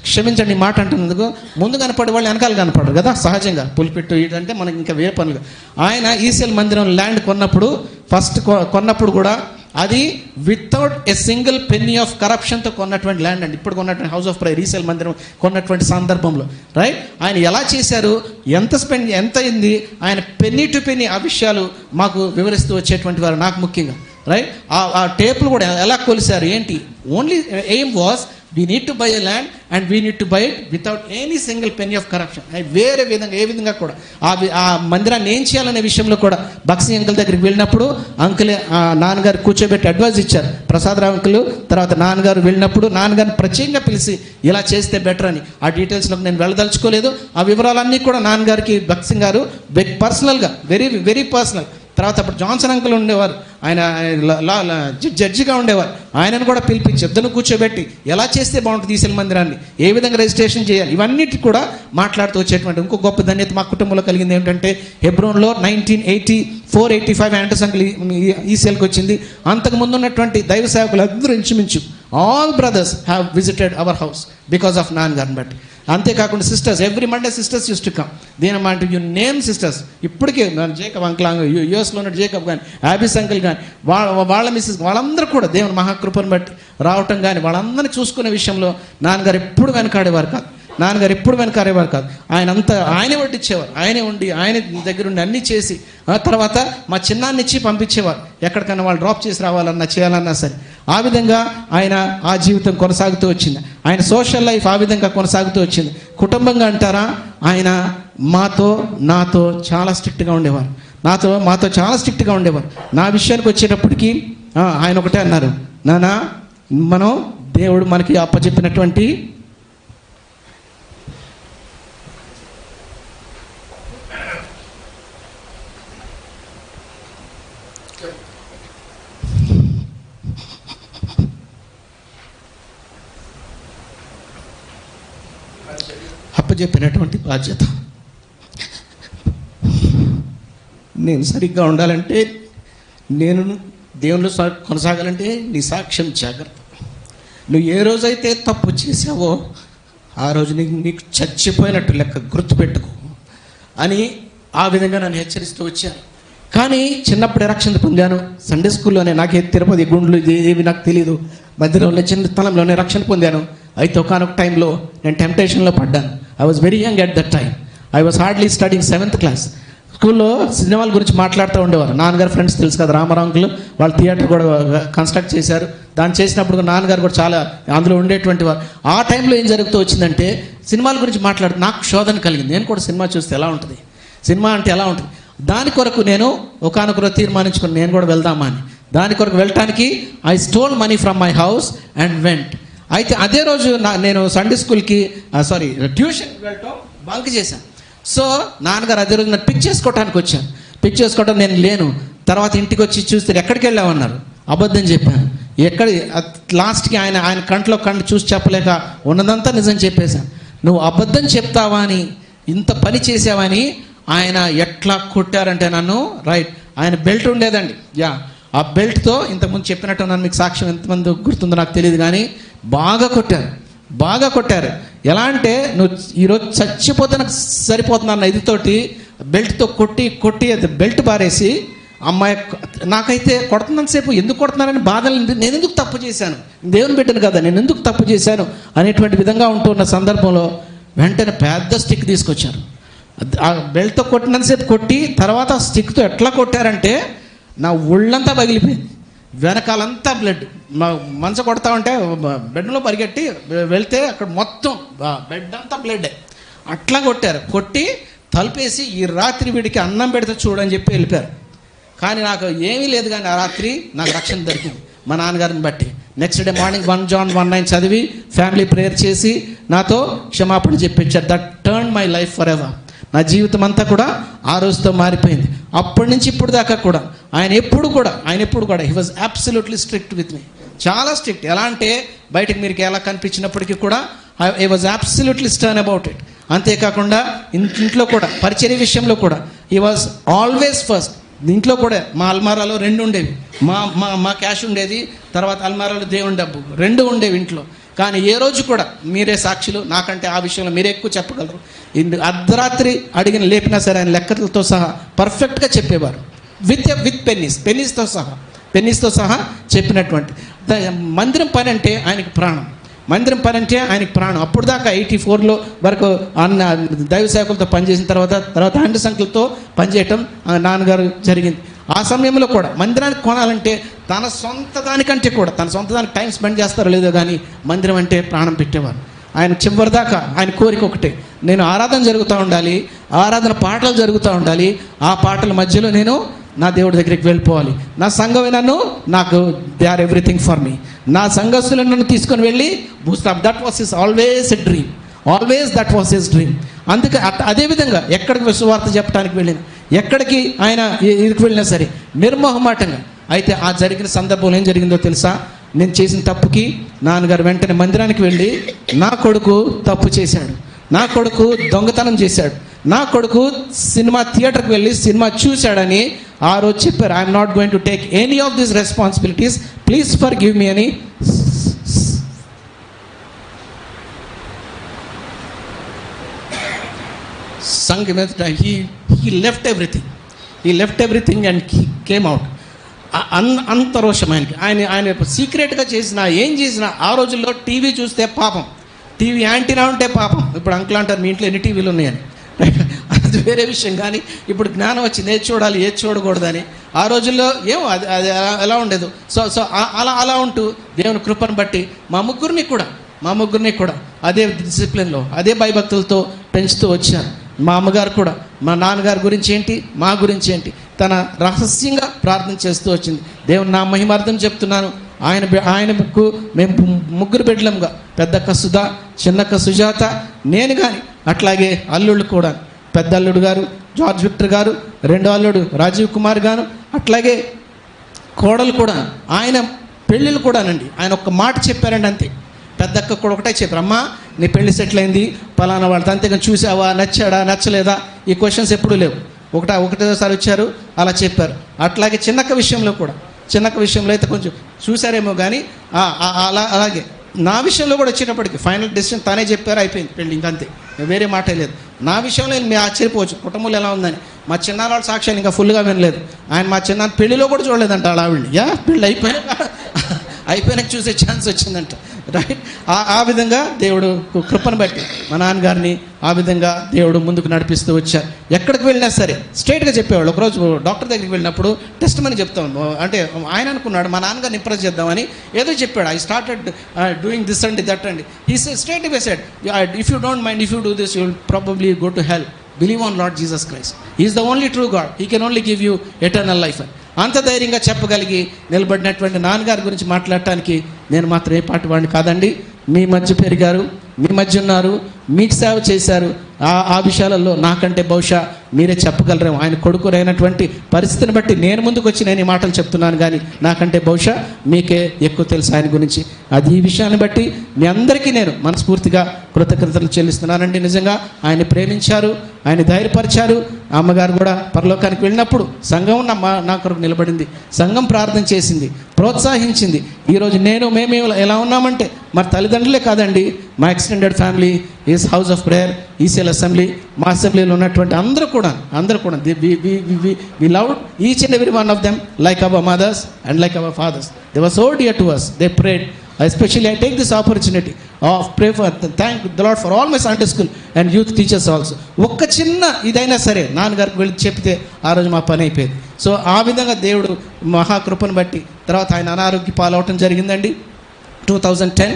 Speaker 2: క్షమించండి మాట అంటున్నందుకు, ముందు కనపడే వాళ్ళు వెనకాల కనపడరు కదా సహజంగా. పులిపిట్టు ఇదంటే మనకి ఇంకా వేరే పనులు. ఆయన ఈసీఎల్ మందిరం ల్యాండ్ కొన్నప్పుడు కూడా అది without a single penny of కరప్షన్తో కొన్నటువంటి ల్యాండ్ అండి. ఇప్పుడు కొన్నటువంటి హౌస్ ఆఫ్ ప్రేయర్ ఈసీఎల్ మందిరం కొన్నటువంటి సందర్భంలో రైట్. ఆయన ఎలా చేశారు, ఎంత అయింది, ఆయన పెన్నీ టు పెన్నీ ఆ విషయాలు మాకు వివరిస్తూ వచ్చేటువంటి వారు, నాకు ముఖ్యంగా రైట్. ఆ టేపులు కూడా ఎలా కొలిశారు ఏంటి. Only aim was we need to buy a land and we need to buy it without any single penny of corruption. వేరే విధంగా ఏ విధంగా కూడా ఆ మందిరాన్ని ఏం చేయాలనే విషయంలో కూడా బక్సింగ్ అంకుల్ దగ్గరికి వెళ్ళినప్పుడు అంకులే నాన్నగారు కూర్చోబెట్టి అడ్వైజ్ ఇచ్చారు. ప్రసాదరావు అంకుల్ తర్వాత నాన్నగారు వెళ్ళినప్పుడు నాన్నగారిని ప్రత్యేకంగా పిలిచి ఇలా చేస్తే బెటర్ అని. ఆ డీటెయిల్స్లోకి నేను వెళ్ళదలుచుకోలేదు. ఆ వివరాలన్నీ కూడా నాన్నగారికి బక్సింగ్ గారు పర్సనల్గా, వెరీ వెరీ పర్సనల్. తర్వాత అప్పుడు జాన్సన్ అంకుల్ ఉండేవారు, ఆయన జడ్జిగా ఉండేవారు. ఆయనను కూడా పిలిపించి ఇద్దరు కూర్చోబెట్టి ఎలా చేస్తే బాగుంటుంది ఈసీఎల్ మందిరాన్ని, ఏ విధంగా రిజిస్ట్రేషన్ చేయాలి, ఇవన్నిటి కూడా మాట్లాడుతూ వచ్చేటువంటి ఇంకో గొప్ప ధన్యత మా కుటుంబంలో కలిగింది ఏమిటంటే, హెబ్రోన్లో 1984-85 యాంటస్ అంకుల్ ఈసీఎల్కి వచ్చింది. అంతకుముందు ఉన్నటువంటి దైవ సేవకులు అందరూ ఇంచుమించు all brothers have visited our house because of నాన్నగారిని బట్టి. అంతేకాకుండా sisters, every Monday sisters use to come. దీని యూ నేమ్ సిస్టర్స్, ఇప్పటికే జేకబ్ అంకుల్, యూఎస్లో ఉన్న జేకబ్ కానీ, యాబిస్ అంకుల్ కానీ, వాళ్ళ మిస్సెస్, వాళ్ళందరూ కూడా దేవుని మహాకృపను బట్టి రావటం కానీ, వాళ్ళందరినీ చూసుకునే విషయంలో నాన్నగారు ఎప్పుడు వెనకాడేవారు కాదు. ఆయనే వడ్డించేవారు, ఆయనే ఉండి ఆయన దగ్గర ఉండి అన్నీ చేసి, ఆ తర్వాత మా చిన్నాన్ని ఇచ్చి పంపించేవారు. ఎక్కడికైనా వాళ్ళు డ్రాప్ చేసి రావాలన్నా చేయాలన్నా సరే. ఆ విధంగా ఆయన ఆ జీవితం కొనసాగుతూ వచ్చింది. ఆయన సోషల్ లైఫ్ ఆ విధంగా కొనసాగుతూ వచ్చింది. కుటుంబంగా అంటారా, ఆయన నాతో చాలా స్ట్రిక్ట్గా ఉండేవారు. మాతో చాలా స్ట్రిక్ట్గా ఉండేవారు. నా విషయానికి వచ్చేటప్పటికి ఆయన ఒకటే అన్నారు, నానా మనం దేవుడు మనకి అప్పచెప్పినటువంటి బాధ్యత, నేను సరిగ్గా ఉండాలంటే, నేను దేవుళ్ళు కొనసాగాలంటే నీ సాక్ష్యం జాగ్రత్త. నువ్వు ఏ రోజైతే తప్పు చేసావో ఆ రోజు నీకు చచ్చిపోయినట్టు లెక్క, గుర్తుపెట్టుకో అని ఆ విధంగా నన్ను హెచ్చరిస్తూ వచ్చాను. కానీ చిన్నప్పుడే రక్షణ పొందాను. సండే స్కూల్లోనే, నాకే తిరుపతి గుండ్లు ఏవి నాకు తెలియదు, మధ్యలోనే చిన్నతనంలోనే రక్షణ పొందాను. అయితే ఒకనొక టైంలో నేను టెంప్టేషన్లో పడ్డాను. I was very young at that time. I was hardly studying 7th class. స్కూల్లో సినిమాల గురించి మాట్లాడుతూ ఉండేవారు. నాన్నగారు ఫ్రెండ్స్ తెలుసు కదా, రామారావు అంకుల్, వాళ్ళు థియేటర్ కూడా కన్స్ట్రక్ట్ చేశారు. దాన్ని చేసినప్పుడు నాన్నగారు కూడా చాలా అందులో ఉండేటువంటి వారు. ఆ టైంలో ఏం జరుగుతూ వచ్చిందంటే, సినిమాల గురించి మాట్లాడుతూ నాకు శోధన కలిగింది. నేను కూడా సినిమా చూస్తే ఎలా ఉంటుంది, సినిమా అంటే ఎలా ఉంటుంది. దాని కొరకు నేను ఒకనొకరు తీర్మానించుకుని నేను కూడా వెళ్దామా అని. దాని కొరకు వెళ్ళటానికి I stole money from my house and went. అయితే అదే రోజు నేను సండే స్కూల్కి ట్యూషన్కి వెళ్ళటం బంక్ చేశాను. సో నాన్నగారు అదే రోజు నన్ను పిక్ చేసుకోవటానికి నేను లేను. తర్వాత ఇంటికి వచ్చి చూస్తే ఎక్కడికి వెళ్ళామన్నారు. అబద్ధం చెప్పాను. లాస్ట్కి ఆయన కంట్లో చూసి చెప్పలేక ఉన్నదంతా నిజం చెప్పేశాను. నువ్వు అబద్ధం చెప్తావా అని, ఇంత పని చేసావని ఆయన ఎట్లా కొట్టారంటే నన్ను, రైట్, ఆయన బెల్ట్ ఉండేదండి, యా, ఆ బెల్ట్తో ఇంతకుముందు చెప్పినట్టు నన్ను మీకు సాక్ష్యం ఎంతమంది గుర్తుందో నాకు తెలియదు కానీ బాగా కొట్టారు. ఎలా అంటే నువ్వు ఈరోజు చచ్చిపోతే నాకు సరిపోతుంది అన్న ఇదితోటి బెల్ట్తో కొట్టి అది బెల్ట్ పారేసి, అమ్మాయి నాకైతే కొడుతున్నంతసేపు ఎందుకు కొడుతున్నానని బాధలు, నేను ఎందుకు తప్పు చేశాను, దేవుని బిడ్డను కదా, నేను ఎందుకు తప్పు చేశాను అనేటువంటి విధంగా ఉంటున్న సందర్భంలో వెంటనే పెద్ద స్టిక్ తీసుకొచ్చారు. ఆ బెల్ట్తో కొట్టినంతసేపు కొట్టి తర్వాత స్టిక్తో ఎట్లా కొట్టారంటే నా ఒళ్ళంతా పగిలిపోయింది, వెనకాలంతా బ్లడ్. మంచం కొడతా ఉంటే బెడ్లో పరిగెట్టి వెళ్తే అక్కడ మొత్తం బెడ్ అంతా బ్లడ్డే. అట్లా కొట్టి తలుపేసి ఈ రాత్రి వీడికి అన్నం పెడితే చూడని చెప్పి వెళ్ళిపోయారు. కానీ నాకు ఏమీ లేదు, కానీ ఆ రాత్రి నాకు రక్షణ దొరికింది మా నాన్నగారిని బట్టి. నెక్స్ట్ డే మార్నింగ్ 1 John 1:9 చదివి ఫ్యామిలీ ప్రేయర్ చేసి నాతో క్షమాపణ చెప్పించారు. That turn my life for ever. నా జీవితం అంతా కూడా ఆ రోజుతో మారిపోయింది. అప్పటి నుంచి ఇప్పుడు దాకా కూడా ఆయన ఎప్పుడు కూడా he was absolutely strict with me, చాలా స్ట్రిక్ట్. ఎలా అంటే బయటకు మీరు ఎలా కనిపించినప్పటికీ కూడా I was absolutely stern about it. అంతేకాకుండా ఇంట్లో కూడా పరిచర్య విషయంలో కూడా హీ వాజ్ ఆల్వేస్ ఫస్ట్. ఇంట్లో కూడా మా అల్మారాలో 2 ఉండేవి, మా క్యాష్ ఉండేది, తర్వాత అల్మారాలో దేవుని డబ్బు 2 ఉండేవి ఇంట్లో. కానీ ఏ రోజు కూడా మీరే సాక్షులు, నాకంటే ఆ విషయంలో మీరే ఎక్కువ చెప్పగలరు. అర్ధరాత్రి అడిగిన లేపినా సరే ఆయన లెక్కలతో సహా పర్ఫెక్ట్గా చెప్పేవారు, విత్ పెన్నీస్తో సహా చెప్పినటువంటి. మందిరం పని అంటే ఆయనకి ప్రాణం. అప్పుడు దాకా 84లో వరకు అన్న దైవ సేవకులతో పనిచేసిన తర్వాత హ్యాండ్ సంఖ్యలతో పనిచేయటం నాన్నగారు జరిగింది. ఆ సమయంలో కూడా మందిరానికి కొనాలంటే తన సొంత దానికి టైం స్పెండ్ చేస్తారో లేదో కానీ మందిరం అంటే ప్రాణం పెట్టేవారు. ఆయన చివరిదాకా ఆయన కోరిక ఒకటే, నేను ఆరాధన జరుగుతూ ఉండాలి, ఆరాధన పాటలు జరుగుతూ ఉండాలి, ఆ పాటల మధ్యలో నేను నా దేవుడి దగ్గరికి వెళ్ళిపోవాలి, నా సంఘమే నాకు they are everything for me, నా సంఘస్థులను నన్ను తీసుకొని వెళ్ళి భూస్థాపన. That was his always his dream. అందుకే అదేవిధంగా ఎక్కడికి విశ్వార్త చెప్పడానికి వెళ్ళినా, ఎక్కడికి ఆయన ఇదికి వెళ్ళినా సరే నిర్మోహమాటంగా. అయితే ఆ జరిగిన సందర్భంలో ఏం జరిగిందో తెలుసా? నేను చేసిన తప్పుకి నాన్నగారు వెంటనే మందిరానికి వెళ్ళి నా కొడుకు తప్పు చేశాడు, నా కొడుకు దొంగతనం చేశాడు, నా కొడుకు సినిమా థియేటర్కి వెళ్ళి సినిమా చూశాడని ఆ రోజు చెప్పారు. I'm not going to take any of these responsibilities, please for give me అని సంఘం మీద he left everything and he came out. అంత రోషం ఆయన సీక్రెట్గా ఏం చేసినా ఆ రోజుల్లో టీవీ చూస్తే పాపం, టీవీ యాంటీనా ఉంటే పాపం. ఇప్పుడు అంకుల్ అంటారు మీ ఇంట్లో ఎన్ని టీవీలు ఉన్నాయని, అది వేరే విషయం. కానీ ఇప్పుడు జ్ఞానం వచ్చింది, ఏది చూడాలి ఏది చూడకూడదని. ఆ రోజుల్లో ఏమో అది ఎలా ఉండేది. సో అలా ఉంటూ దేవుని కృపను బట్టి మా ముగ్గురిని కూడా అదే డిసిప్లిన్లో అదే భయభక్తులతో పెంచుతూ వచ్చారు. మా అమ్మగారు కూడా మా నాన్నగారి గురించి ఏంటి, మా గురించి ఏంటి, తన రహస్యంగా ప్రార్థన చేస్తూ వచ్చింది. దేవుని నా మహిమార్థం చెప్తున్నాను. ఆయనకు మేము 3 బిడ్డలంగా, పెద్దక్క సుధా, చిన్నక్క సుజాత, నేను కానీ అట్లాగే అల్లుళ్ళు కూడా, పెద్ద అల్లుడు గారు జార్జ్ విక్టర్ గారు, 2వ అల్లుడు రాజీవ్ కుమార్ గారు, అట్లాగే కోడలు కూడా. ఆయన పెళ్ళిళ్ళు కూడానండి ఆయన ఒక్క మాట చెప్పారండి అంతే. పెద్దక్క కూడా ఒకటే చెప్పారు, అమ్మా నీ పెళ్లి సెటిల్ అయింది పలానా వాళ్ళతో, అంతేగాని చూసావా, నచ్చాడా నచ్చలేదా ఈ క్వశ్చన్స్ ఎప్పుడూ లేవు. ఒకటేసారి వచ్చారు అలా చెప్పారు. అట్లాగే చిన్నక్క విషయంలో అయితే కొంచెం చూసారేమో కానీ అలాగే నా విషయంలో కూడా వచ్చేటప్పటికి ఫైనల్ డెసిషన్ తానే చెప్పారు, అయిపోయింది పెళ్ళి, ఇంకంతే, వేరే మాటే లేదు. నా విషయంలో మీరు ఆశ్చర్యపోవచ్చు కుటుంబంలో ఎలా ఉందని. మా చిన్నాళ్ళ సాక్ష్యాలు ఇంకా ఫుల్గా వినలేదు. ఆయన మా చిన్న పెళ్ళిలో కూడా చూడలేదంట అలా ఆవిడ్ని. పెళ్ళి అయిపోయినాక చూసే ఛాన్స్ వచ్చిందంట, రైట్. ఆ విధంగా దేవుడు కృపను బట్టి మా నాన్నగారిని ఆ విధంగా దేవుడు ముందుకు నడిపిస్తూ వచ్చారు. ఎక్కడికి వెళ్ళినా సరే స్ట్రైట్గా చెప్పేవాళ్ళు. ఒకరోజు డాక్టర్ దగ్గరికి వెళ్ళినప్పుడు టెస్ట్ మని చెప్తాను అంటే ఆయన అనుకున్నాడు మా నాన్నగారిని ఇంప్రెస్ చేద్దామని ఏదో చెప్పాడు. I started doing this and that and he స్ట్రైట్గా said if you don't mind, if you do this you will probably go to hell. Believe on Lord Jesus Christ, he is the only true God, he can only give you eternal life. అంత ధైర్యంగా చెప్పగలిగి నిలబడినటువంటి నాన్నగారి గురించి మాట్లాడటానికి నేను మాత్రం ఏ పాటి వాడిని కాదండి. మీ మధ్య పెరిగారు, మీ మధ్య ఉన్నారు, మీకు సేవ చేశారు. ఆ విషయాలలో నాకంటే బహుశా మీరే చెప్పగలరేమో. ఆయన కొడుకునైనటువంటి పరిస్థితిని బట్టి నేను ముందుకు వచ్చి నేను ఈ మాటలు చెప్తున్నాను, కానీ నాకంటే బహుశా మీకే ఎక్కువ తెలుసు ఆయన గురించి. అది ఈ విషయాన్ని బట్టి మీ అందరికీ నేను మనస్ఫూర్తిగా కృతజ్ఞతలు చెల్లిస్తున్నానండి. నిజంగా ఆయన ప్రేమించారు, ఆయన ధైర్యపరిచారు. అమ్మగారు కూడా పరలోకానికి వెళ్ళినప్పుడు సంఘం నా కొరకు నిలబడింది, సంఘం ప్రార్థన చేసింది, ప్రోత్సహించింది. ఈరోజు మేము ఎలా ఉన్నామంటే మరి తల్లిదండ్రులే కాదండి, మా extended family, is house of prayer, ECL assembly, మా అసెంబ్లీలో ఉన్నటువంటి అందరూ కూడా we love each and every one of them like our mothers and like our fathers. They were so dear to us. They prayed. Especially I take this opportunity of pray for, thank the Lord for all my Sunday school and youth teachers also. ఒక్క చిన్న ఇదైనా సరే నాన్నగారికి వెళ్ళి చెప్తే ఆ రోజు మా పని అయిపోయేది. సో ఆ విధంగా దేవుడు మహాకృపను బట్టి తర్వాత ఆయన అనారోగ్య పాలవటం జరిగిందండి. 2010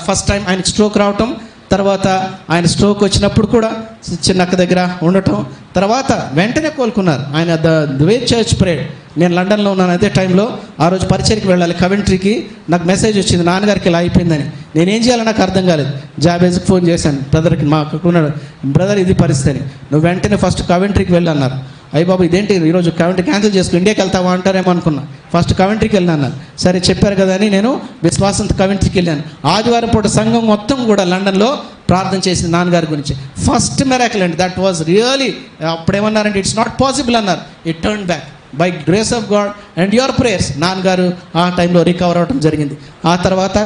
Speaker 2: ఫస్ట్ టైం ఆయనకి స్ట్రోక్ రావటం, తర్వాత ఆయన స్ట్రోక్ వచ్చినప్పుడు కూడా చిన్నక్క దగ్గర ఉండటం, తర్వాత వెంటనే కోలుకున్నారు. ఆయన ద వే చర్చ్ ప్రేడ్. నేను లండన్లో ఉన్నాను అదే టైంలో. ఆ రోజు పరిచయకి వెళ్ళాలి కవెంట్రీకి. నాకు మెసేజ్ వచ్చింది నాన్నగారికి ఇలా అయిపోయిందని. నేనేం చేయాలో నాకు అర్థం కాలేదు. జాబేజ్కి ఫోన్ చేశాను, బ్రదర్కి, మా ఉన్నాడు, బ్రదర్ ఇది పరిస్థితి, నువ్వు వెంటనే ఫస్ట్ కవెంట్రీకి వెళ్ళి అన్నారు. అయ్యి బాబు ఇదేంటి ఈరోజు కవెంట్రీ క్యాన్సిల్ చేసుకుని ఇండియాకి వెళ్తావా అంటారేమో అనుకున్నా. ఫస్ట్ కవెంట్రీకి వెళ్ళినా అన్నారు. సరే చెప్పారు కదా అని నేను విశ్వాసంతో కవెంట్రీకి వెళ్ళాను. ఆదివారం పూట సంఘం మొత్తం కూడా లండన్లో ప్రార్థన చేసింది నాన్నగారి గురించి. ఫస్ట్ మిరాకిల్ అండి. దట్ వాజ్ రియలీ, అప్పుడేమన్నారంటే ఇట్స్ నాట్ పాసిబుల్ అన్నారు. It turn back by grace of God and your prayers. నాన్నగారు ఆ టైంలో రికవర్ అవ్వడం జరిగింది. ఆ తర్వాత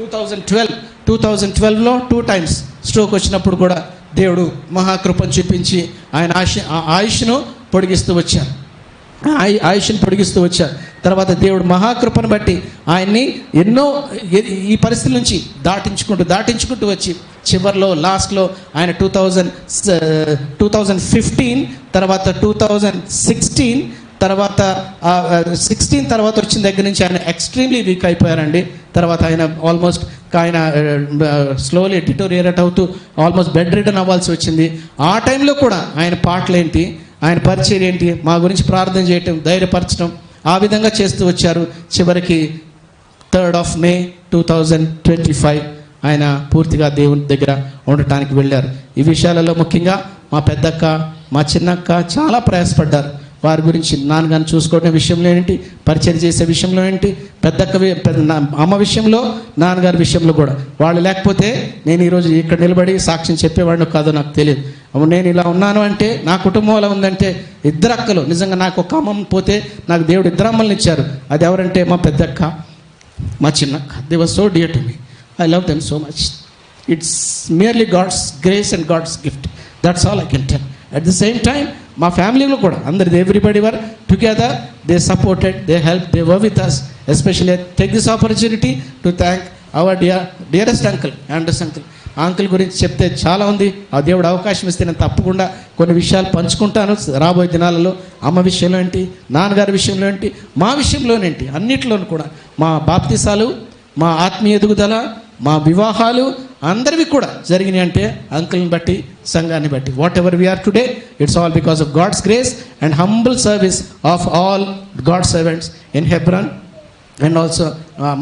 Speaker 2: 2012లో 2 times స్ట్రోక్ వచ్చినప్పుడు కూడా దేవుడు మహాకృపను చూపించి ఆయన ఆయుష్ను పొడిగిస్తూ వచ్చారు. ఆయుష్ను పొడిగిస్తూ వచ్చారు. తర్వాత దేవుడు మహాకృపను బట్టి ఆయన్ని ఎన్నో ఈ పరిస్థితుల నుంచి దాటించుకుంటూ వచ్చి చివరిలో లాస్ట్లో ఆయన 2015 తర్వాత 2016 తర్వాత 16 తర్వాత వచ్చిన దగ్గర నుంచి ఆయన ఎక్స్ట్రీమ్లీ వీక్ అయిపోయారండి. తర్వాత ఆయన ఆల్మోస్ట్ స్లోలీ డిటోరియేట్ అవుతూ ఆల్మోస్ట్ బెడ్ రిటర్న్ అవ్వాల్సి వచ్చింది. ఆ టైంలో కూడా ఆయన పాటలు ఏంటి, ఆయన పరిచయం ఏంటి, మా గురించి ప్రార్థన చేయటం, ధైర్యపరచడం, ఆ విధంగా చేస్తూ వచ్చారు. చివరికి 3rd May 2025 ఆయన పూర్తిగా దేవుని దగ్గర ఉండటానికి వెళ్ళారు. ఈ విషయాలలో ముఖ్యంగా మా పెద్దక్క, మా చిన్నక్క చాలా ప్రయాసపడ్డారు. వారి గురించి నాన్నగారిని చూసుకోవడం విషయంలో ఏంటి, పరిచయం చేసే విషయంలో ఏంటి, అమ్మ విషయంలో, నాన్నగారి విషయంలో కూడా. వాళ్ళు లేకపోతే నేను ఈరోజు ఇక్కడ నిలబడి సాక్ష్యం చెప్పేవాడిని కాదో నాకు తెలియదు. నేను ఇలా ఉన్నాను అంటే, నా కుటుంబం అలా ఉందంటే 2 అక్కలు. నిజంగా నాకు ఒక అమ్మమ్మ పోతే నాకు దేవుడు 2 అమ్మల్ని ఇచ్చారు. అది ఎవరంటే మా పెద్దక్క, మా చిన్నక్క. They were so dear to me. I love them so much. It's merely God's grace and God's gift. That's all I can tell. At the same time మా ఫ్యామిలీలో కూడా అందరిది everybody were together. They supported, they help, they were with us. Especially take this opportunity to thank our dearest uncle, Andrews uncle. ఆ అంకుల్ గురించి చెప్తే చాలా ఉంది. ఆ దేవుడు అవకాశం ఇస్తే నేను తప్పకుండా కొన్ని విషయాలు పంచుకుంటాను రాబోయే దినాలలో. అమ్మ విషయంలో ఏంటి, నాన్నగారి విషయంలో ఏంటి, మా విషయంలోనేంటి, అన్నిట్లోనూ కూడా మా బాప్తిసాలు, మా ఆత్మీయ ఎదుగుదల, మా వివాహాలు అందరివి కూడా జరిగినాయి అంటే అంకుల్ని బట్టి, సంఘాన్ని బట్టి. Whatever we are today, it's all because of God's grace and humble service of all God servants in Hebron and also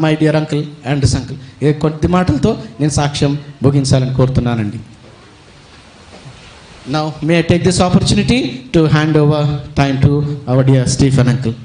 Speaker 2: my dear uncle and uncle. ఈ కొద్ది మాటలతో నేను సాక్ష్యం ముగించాలని కోరుతున్నానండి. Now may I take this opportunity to hand over time to our dear Stephen uncle.